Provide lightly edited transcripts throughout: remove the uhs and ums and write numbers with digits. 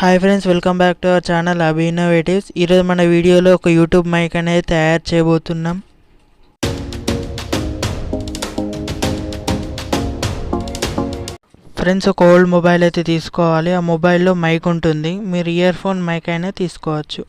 Hi friends, welcome back to our channel Abhi innovatives. ఈరోజు మన వీడియోలో ఒక యూట్యూబ్ మైక్ అనేది తయారు చేయబోతున్నాం. ఫ్రెండ్స్, ఒక ఓల్డ్ మొబైల్ అయితే తీసుకోవాలి. ఆ మొబైల్లో మైక్ ఉంటుంది. మీరు ఇయర్ ఫోన్ మైక్ అయినా తీసుకోవచ్చు.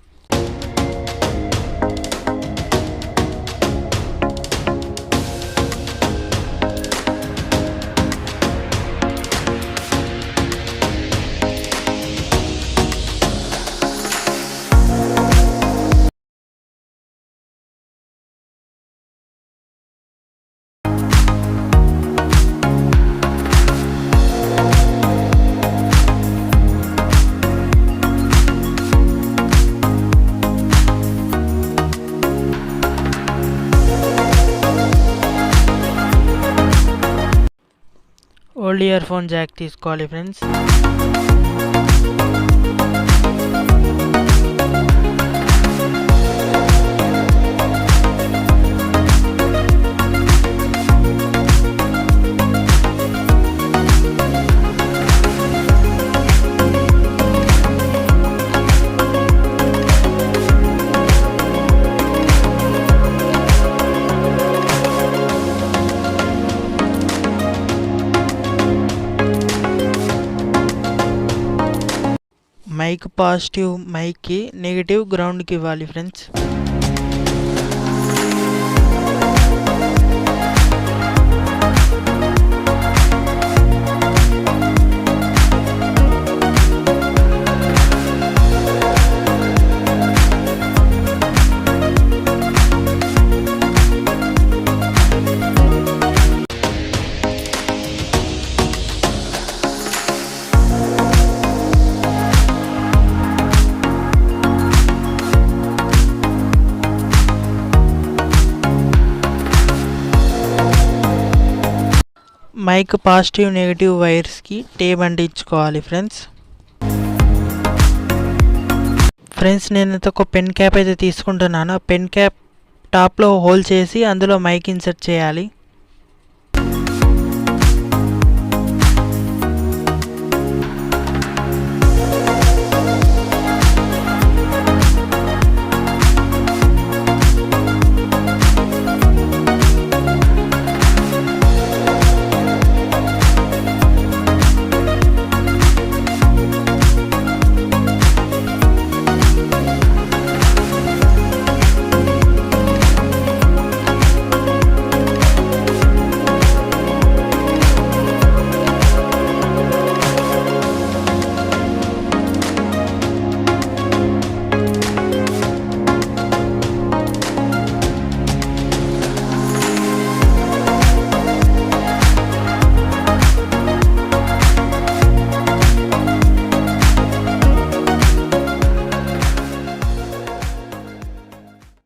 ఓల్డ్ ఇయర్ ఫోన్ జాక్ తీసుకోవాలి ఫ్రెండ్స్. మైక్ పాజిటివ్ మైక్కి, నెగిటివ్ గ్రౌండ్కి ఇవ్వాలి ఫ్రెండ్స్. మైక్ పాజిటివ్ నెగిటివ్ వైర్స్కి టేప్ అంటించుకోవాలి ఫ్రెండ్స్. నేనైతే ఒక పెన్ క్యాప్ అయితే తీసుకుంటున్నాను. పెన్ క్యాప్ టాప్లో హోల్ చేసి అందులో మైక్ ఇన్సర్ట్ చేయాలి.